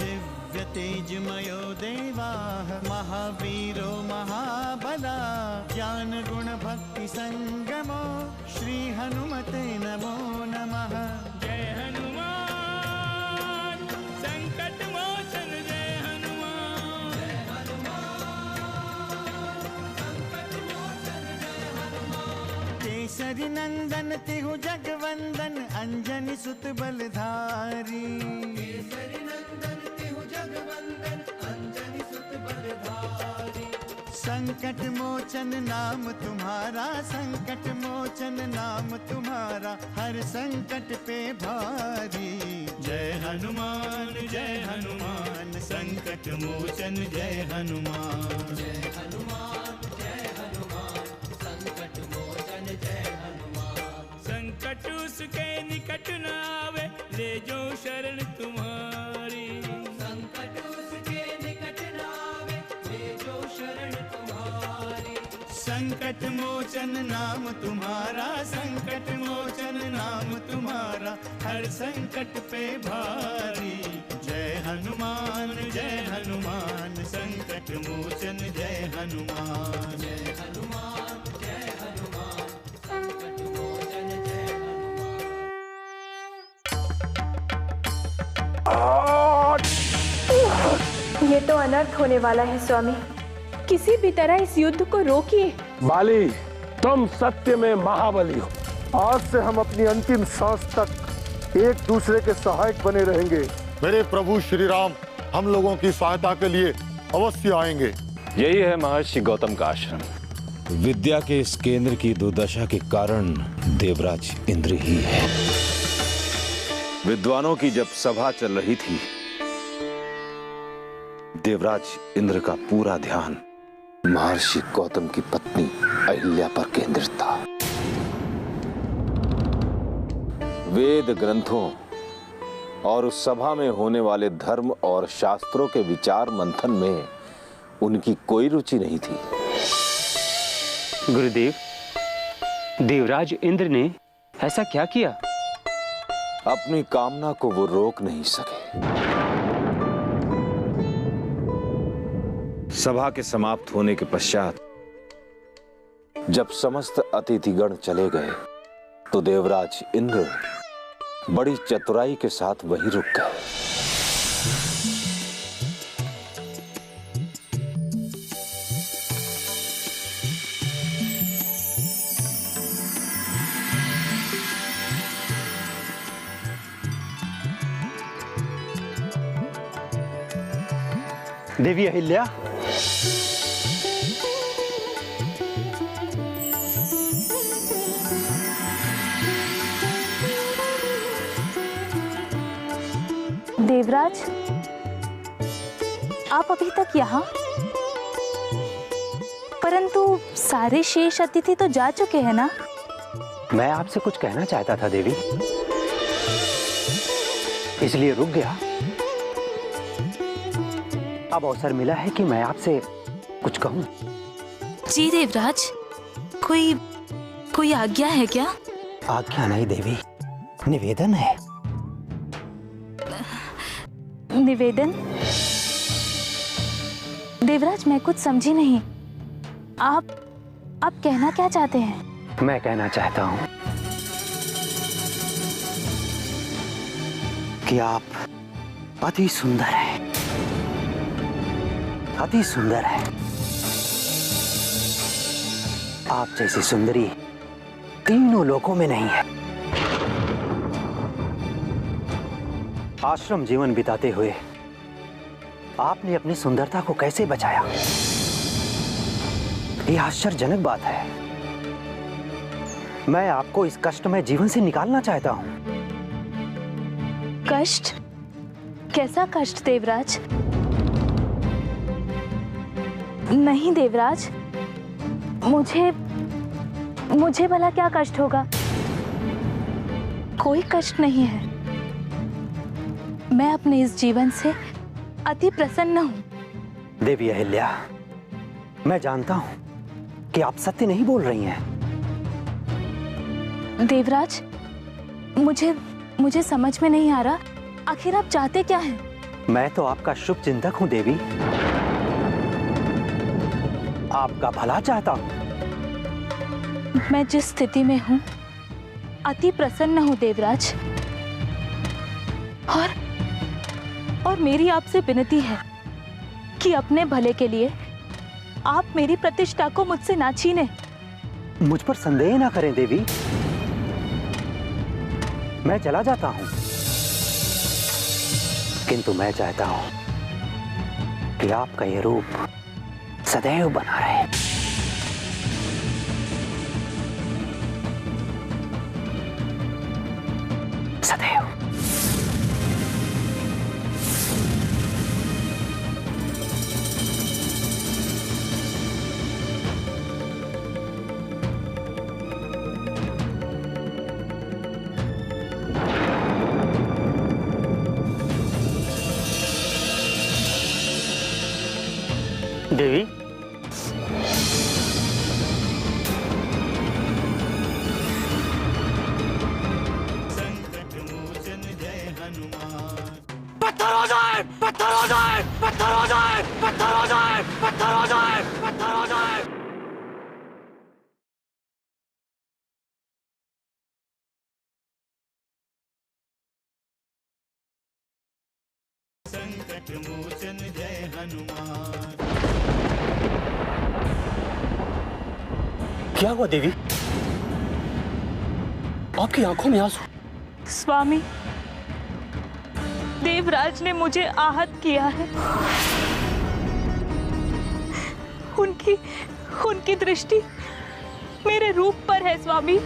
दिव्य तेजमयो देवाः महावीरो महाबला ज्ञान गुण भक्ति संगमो श्री हनुमते नमो नमः। जय हनुमान संकट मोचन जय हनुमान। जय हनुमान संकट मोचन जय हनुमान। केसरी नंदन तिहु जगवंदन अंजनी सुत बलधारी। केसरी नंदन तिहु जगवंदन अंजनी सुत बलधारी। संकट मोचन नाम तुम्हारा संकट मोचन नाम तुम्हारा हर संकट पे भारी। जय हनुमान संकट मोचन जय हनुमान। जय हनुमान संकट मोचन जय हनुमान। संकट उसके निकट न आवे ले जो शरण तुम्हारी। संकट उसके निकट न आवे ले जो शरण तुम्हारी। संकट मोचन नाम तुम्हारा संकट मोचन नाम तुम्हारा हर संकट पे भारी। जय हनुमान संकट मोचन जय हनुमान। जय हनुमान संकट मोचन जय हनुमान। ये तो अनर्थ होने वाला है स्वामी, किसी भी तरह इस युद्ध को रोकिए। बाली, तुम सत्य में महाबली हो। आज से हम अपनी अंतिम सांस तक एक दूसरे के सहायक बने रहेंगे। मेरे प्रभु श्री राम हम लोगों की सहायता के लिए अवश्य आएंगे। यही है महर्षि गौतम का आश्रम। विद्या के इस केंद्र की दुर्दशा के कारण देवराज इंद्र ही है। विद्वानों की जब सभा चल रही थी, देवराज इंद्र का पूरा ध्यान महर्षि गौतम की पत्नी अहिल्या पर केंद्रित था। वेद ग्रंथों और उस सभा में होने वाले धर्म और शास्त्रों के विचार मंथन में उनकी कोई रुचि नहीं थी। गुरुदेव, देवराज इंद्र ने ऐसा क्या किया? अपनी कामना को वो रोक नहीं सके। सभा के समाप्त होने के पश्चात जब समस्त अतिथिगण चले गए तो देवराज इंद्र बड़ी चतुराई के साथ वहीं रुक गए। देवी अहिल्या, देवराज, आप अभी तक यहाँ, परंतु सारे शेष अतिथि तो जा चुके हैं ना? मैं आपसे कुछ कहना चाहता था देवी, इसलिए रुक गया। अब अवसर मिला है कि मैं आपसे कुछ कहूं। जी देवराज, कोई आज्ञा है क्या? आज्ञा नहीं देवी, निवेदन है। निवेदन? देवराज, मैं कुछ समझी नहीं। आप कहना क्या चाहते हैं? मैं कहना चाहता हूं कि आप अति सुंदर हैं, अति सुंदर है। आप जैसी सुंदरी तीनों लोकों में नहीं है। आश्रम जीवन बिताते हुए आपने अपनी सुंदरता को कैसे बचाया? यह आश्चर्यजनक बात है। मैं आपको इस कष्ट में जीवन से निकालना चाहता हूं। कष्ट? कैसा कष्ट देवराज? नहीं देवराज, मुझे भला क्या कष्ट होगा? कोई कष्ट नहीं है। मैं अपने इस जीवन से अति प्रसन्न हूं। देवी अहिल्या, मैं जानता हूं कि आप सत्य नहीं बोल रही हैं। देवराज, मुझे समझ में नहीं आ रहा, आखिर आप चाहते क्या हैं? मैं तो आपका शुभ चिंतक हूं देवी, आपका भला चाहता हूं। मैं जिस स्थिति में हूँ अति प्रसन्न हूँ देवराज, और मेरी आपसे विनती है कि अपने भले के लिए आप मेरी प्रतिष्ठा को मुझसे ना छीने। मुझ पर संदेह ना करें देवी, मैं चला जाता हूं, किंतु मैं चाहता हूं कि आपका ये रूप सदैव बना रहे। सदैव। देवी, संकट मोचन जय हनुमान। पत्थर हो जाए, पत्थर हो जाए, पत्थर हो जाए, पत्थर हो जाए, पत्थर हो जाए, पत्थर हो जाए। संकट मोचन जय हनुमान। क्या हुआ देवी? आपकी आंखों में आंसू। स्वामी, देवराज ने मुझे आहत किया है। उनकी दृष्टि मेरे रूप पर है स्वामी।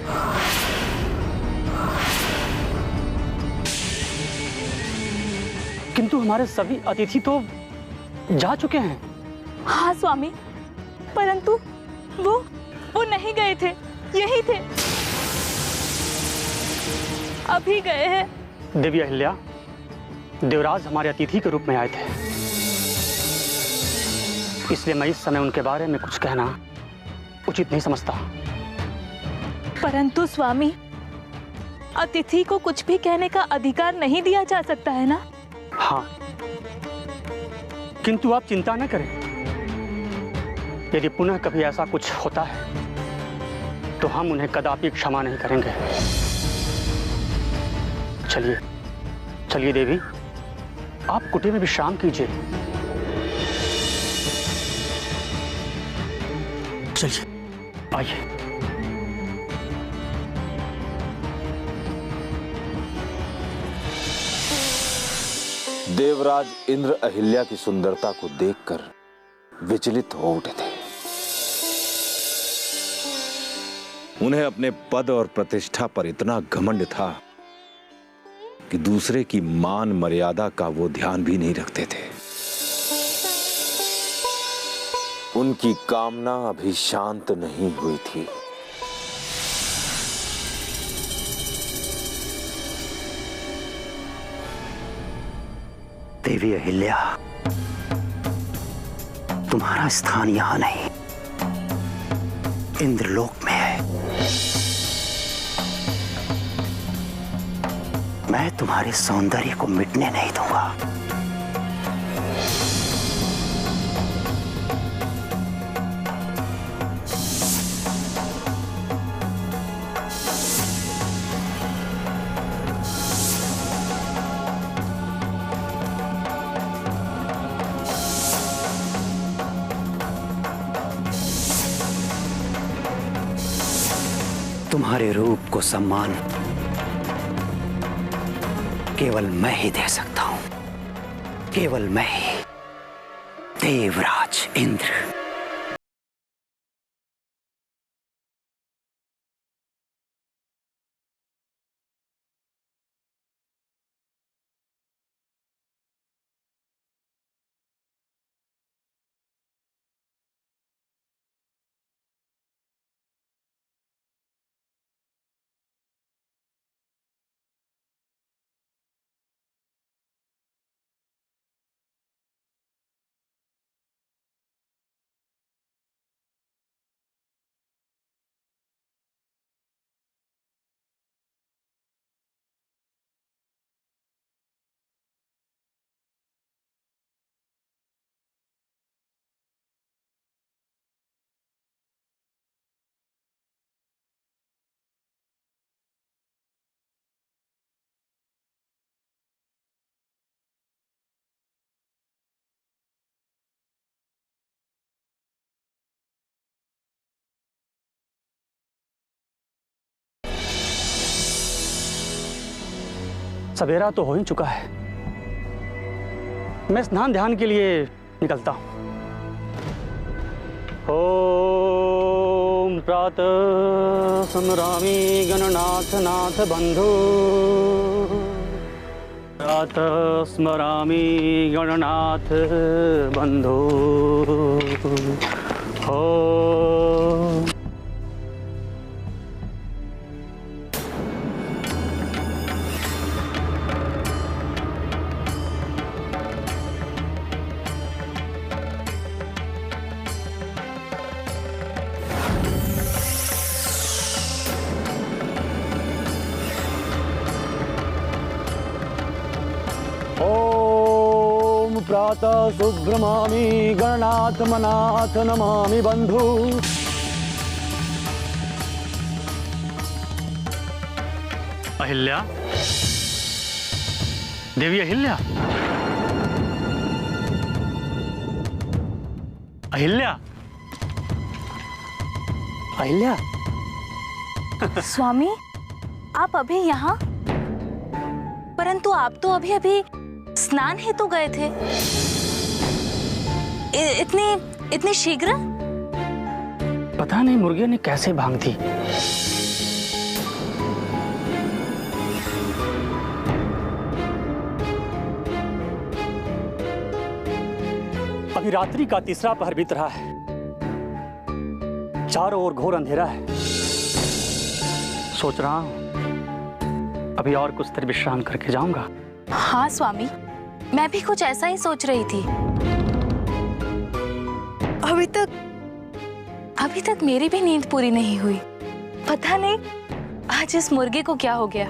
किंतु हमारे सभी अतिथि तो जा चुके हैं। हाँ स्वामी, परंतु वो नहीं गए थे, यही थे, अभी गए हैं। देवी अहिल्या, देवराज हमारे अतिथि के रूप में आए थे, इसलिए मैं इस समय उनके बारे में कुछ कहना उचित नहीं समझता। परंतु स्वामी, अतिथि को कुछ भी कहने का अधिकार नहीं दिया जा सकता है ना? हाँ, किंतु आप चिंता न करें, यदि पुनः कभी ऐसा कुछ होता है तो हम उन्हें कदापि क्षमा नहीं करेंगे। चलिए चलिए देवी, आप कुटीर में विश्राम कीजिए। चलिए, आइए। देवराज इंद्र अहिल्या की सुंदरता को देखकर विचलित हो उठे थे। उन्हें अपने पद और प्रतिष्ठा पर इतना घमंड था कि दूसरे की मान मर्यादा का वो ध्यान भी नहीं रखते थे। उनकी कामना अभी शांत नहीं हुई थी। देवी अहिल्या, तुम्हारा स्थान यहां नहीं, इंद्रलोक में है। मैं तुम्हारे सौंदर्य को मिटने नहीं दूंगा। तुम्हारे रूप को सम्मान केवल मैं ही दे सकता हूं, केवल मैं ही, देवराज इंद्र। सवेरा तो हो ही चुका है। मैं स्नान ध्यान के लिए निकलता हूं। ओम प्रातः स्मरामि गणनाथ नाथ बंधु, प्रातः स्मरामि गणनाथ बंधु। ओम प्रातः सुब्रह्मणि गणनाथ मनाथ नमामि बंधु। अहिल्या, देवी अहिल्या, अहिल्या, अहिल्या। स्वामी, आप अभी यहाँ? परंतु आप तो अभी अभी स्नान हेतु गए थे। इतनी शीघ्र? पता नहीं मुर्गे ने कैसे भांग दी। अभी रात्रि का तीसरा पहर बीत रहा है, चारों ओर घोर अंधेरा है। सोच रहा हूं अभी और कुछ देर विश्राम करके जाऊंगा। हाँ स्वामी, मैं भी कुछ ऐसा ही सोच रही थी। अभी तक मेरी भी नींद पूरी नहीं हुई। पता नहीं आज इस मुर्गे को क्या हो गया।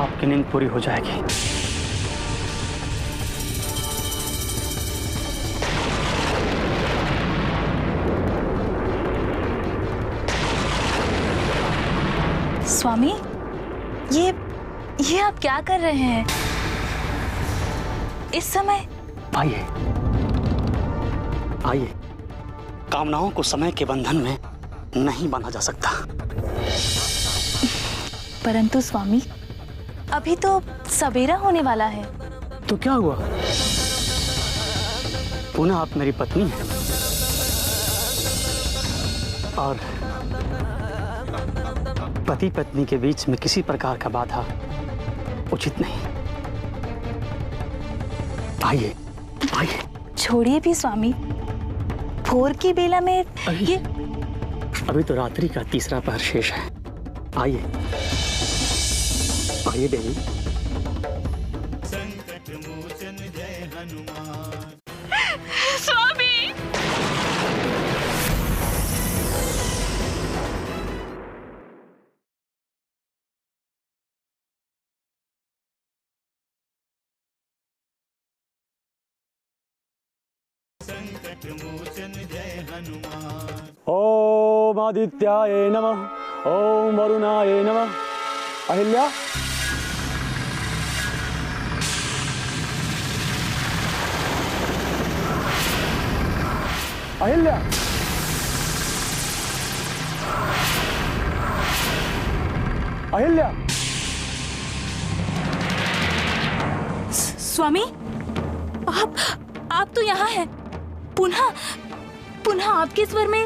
आपकी नींद पूरी हो जाएगी। स्वामी, ये आप क्या कर रहे हैं इस समय? आइए आइए, कामनाओं को समय के बंधन में नहीं बांधा जा सकता। परंतु स्वामी, अभी तो सवेरा होने वाला है। तो क्या हुआ? पुनः आप मेरी पत्नी हैं और पति पत्नी के बीच में किसी प्रकार का बाधा उचित नहीं। आइए आइए। छोड़िए भी स्वामी, भोर की बेला में ये अभी तो रात्रि का तीसरा पहर शेष है। आइए आइए देवी। संकट मोचन जय हनुमान। स्वामी, संकट मोचन जय हनुमान। ओम आदित्याय नमः, ओम वरुणाय नमः। अहिल्या, अहिल्या, अहिल्या। स्वामी, आप तो यहाँ हैं। पुनः आपके स्वर में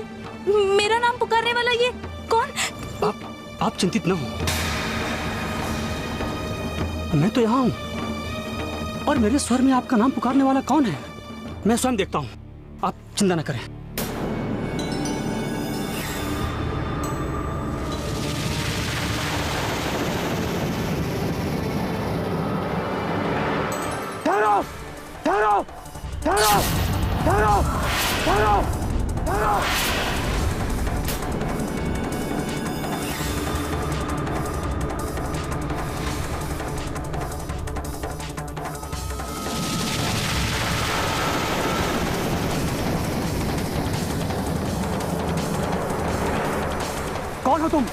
मेरा नाम पुकारने वाला ये कौन? आप चिंतित न हो, मैं तो यहाँ हूँ और मेरे स्वर में आपका नाम पुकारने वाला कौन है मैं स्वयं देखता हूँ। आप चिंता न करें। ठहरो, ठहरो, ठहरो, ठहरो, ठहरो, ठहरो। कौन हो तुम?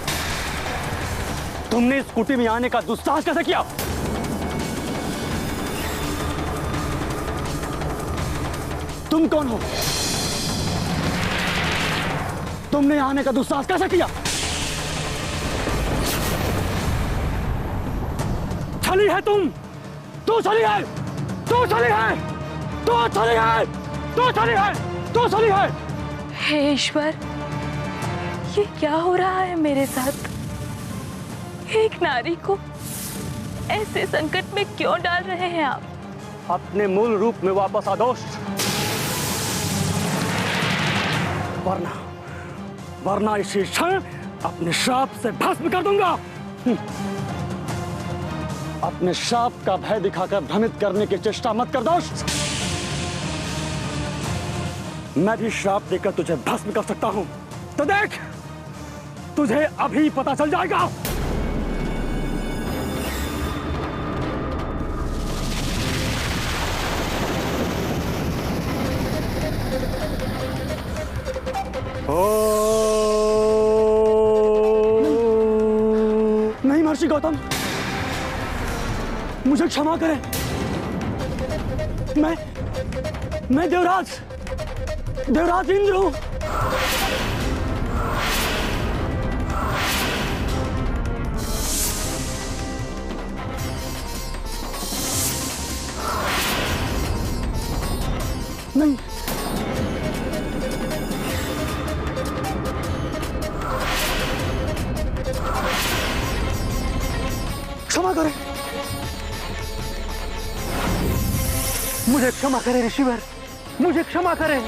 तुमने स्कूटी में आने का दुस्साहस कैसे किया? तुम कौन हो? तुमने आने का दुस्साहस कैसे किया? छली है तुम! तू छली है! तू छली है! तू छली है! तू छली है! तू छली है! हे ईश्वर, ये क्या हो रहा है मेरे साथ? एक नारी को ऐसे संकट में क्यों डाल रहे हैं आप? अपने मूल रूप में वापस आ दोस्त, वरना इसी क्षण अपने श्राप से भस्म कर दूंगा। अपने श्राप का भय दिखाकर भ्रमित करने की चेष्टा मत कर दोस्त। मैं भी श्राप देकर तुझे भस्म कर सकता हूं, तो देख, तुझे अभी पता चल जाएगा। नहीं महर्षि गौतम, मुझे क्षमा करें। मैं देवराज इंद्र हूं। नहीं, क्षमा करें, मुझे क्षमा करें ऋषिवर, मुझे क्षमा करें।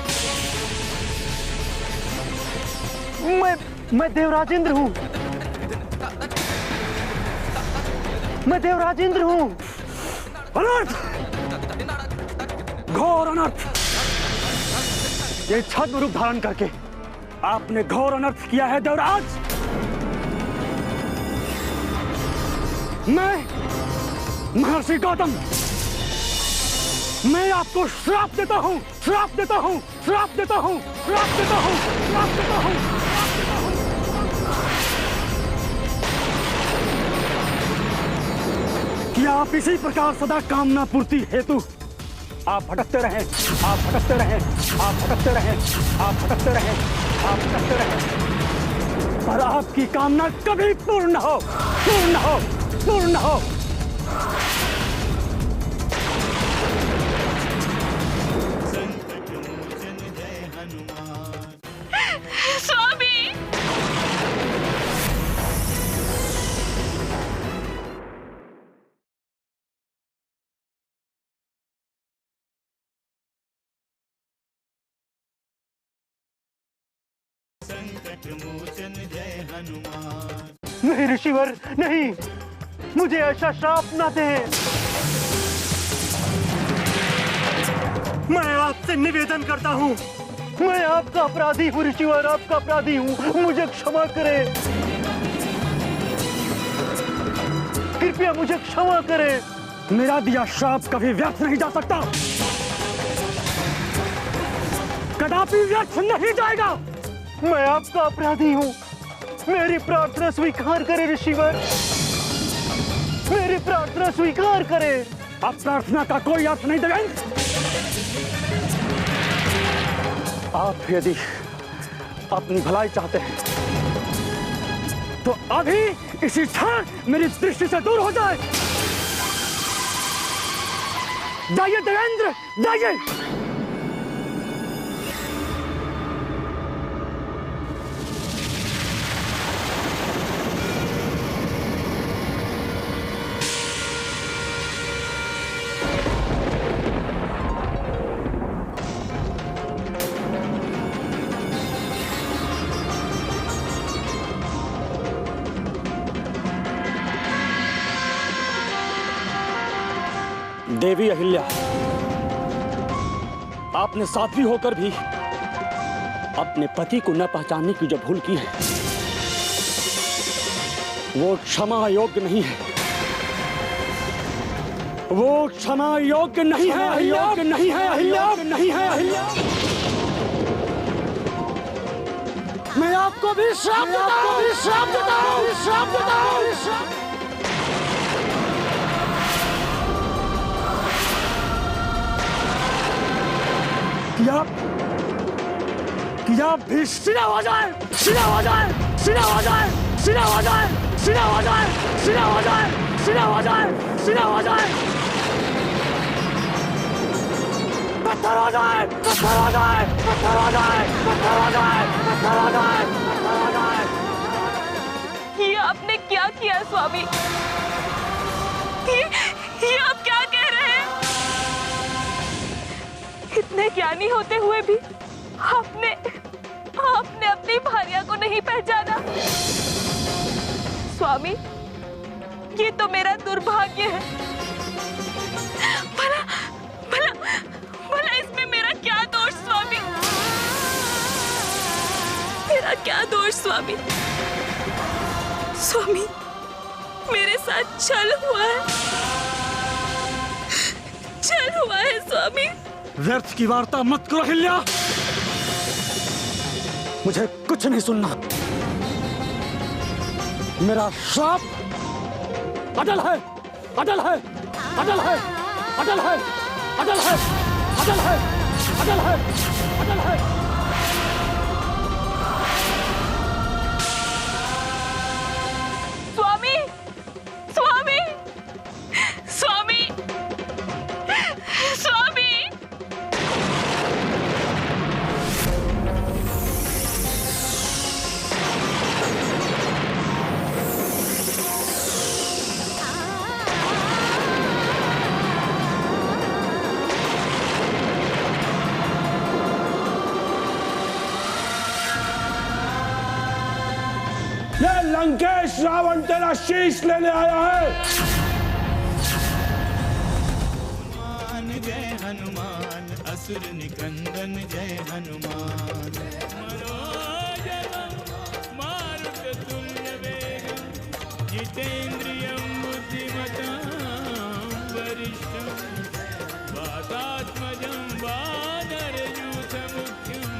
मैं देवराज इंद्र हूं। मैं देवराज इंद्र हूं। अनर्थ, घोर अनर्थ! ये छद्म रूप धारण करके आपने घोर अनर्थ किया है देवराज। मैं महर्षि गौतम, मैं आपको श्राप देता हूं, श्राप देता हूं, श्राप देता हूं, श्राप देता हूं, श्राप देता हूं, श्राप देता हूं। कि आप इसी प्रकार सदा कामना पूर्ति हेतु आप भटकते रहें, आप भटकते रहें, आप भटकते रहें, आप भटकते रहें, आप भटकते रहें, और आपकी कामना कभी पूर्ण हो, पूर्ण हो, पूर्ण हो। संकट मोचन जय हनुमान। स्वामी, संकट मोचन जय हनुमान। नहीं ऋषिवर, नहीं, मुझे ऐसा श्राप न दें। मैं आपसे निवेदन करता हूँ, मैं आपका अपराधी हूँ ऋषिवर, आपका अपराधी हूँ, मुझे क्षमा करें, कृपया मुझे क्षमा करें। मेरा दिया श्राप कभी व्यर्थ नहीं जा सकता, कदापि व्यर्थ नहीं जाएगा। मैं आपका अपराधी हूँ, मेरी प्रार्थना स्वीकार करें ऋषिवर, मेरी प्रार्थना स्वीकार करें। अब प्रार्थना का कोई अर्थ नहीं देवेंद्र। आप यदि अपनी भलाई चाहते हैं तो अभी इसी क्षण मेरी दृष्टि से दूर हो जाए। जाइए देवेंद्र, जाइए। देवी अहिल्या, आपने साध्वी होकर भी अपने पति को न पहचानने की जो भूल की है वो क्षमा योग्य नहीं है, वो क्षमा योग्य नहीं है, योग्य नहीं है, योग्य नहीं है अहिल्या। मैं आपको भी श्राप देता हूं, श्राप देता हूं, श्राप देता हूं। या भी सीना हो जाए, सीना हो जाए, सीना हो जाए, सीना हो जाए, सीना हो जाए, सीना हो जाए, सीना हो जाए, सीना हो जाए, पत्थर हो जाए, पत्थर हो जाए, पत्थर हो जाए, पत्थर हो जाए, पत्थर हो जाए, पत्थर हो जाए। ये आपने क्या किया स्वामी? ये आप क्या कह रहे हैं? इतने ज्ञानी होते हुए भी आपने अपनी भार्या को नहीं पहचाना। स्वामी, ये तो मेरा दुर्भाग्य है। भला इसमें मेरा क्या दोष स्वामी? मेरा क्या दोष स्वामी? स्वामी, मेरे साथ छल हुआ है, छल हुआ है स्वामी। व्यर्थ की वार्ता मत करो हिल्या, मुझे कुछ नहीं सुनना। मेरा श्राप अटल है, अटल है, अटल है, अटल है, अटल है, अटल है, अटल है, अटल है। स्वामी, स्वामी, स्वामी, स्वामी। ये लंकेश रावण तेरा शीश लेने आया है। हनुमान जय हनुमान, असुर निकंदन जय हनुमान। मनोजवं मारुततुल्यवेगं, जितेन्द्रियं बुद्धिमतां वरिष्ठं, वातात्मजं वानरयूथमुख्यं,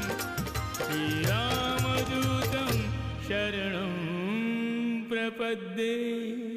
श्रीरामदूतं शरणं प्रपद्ये।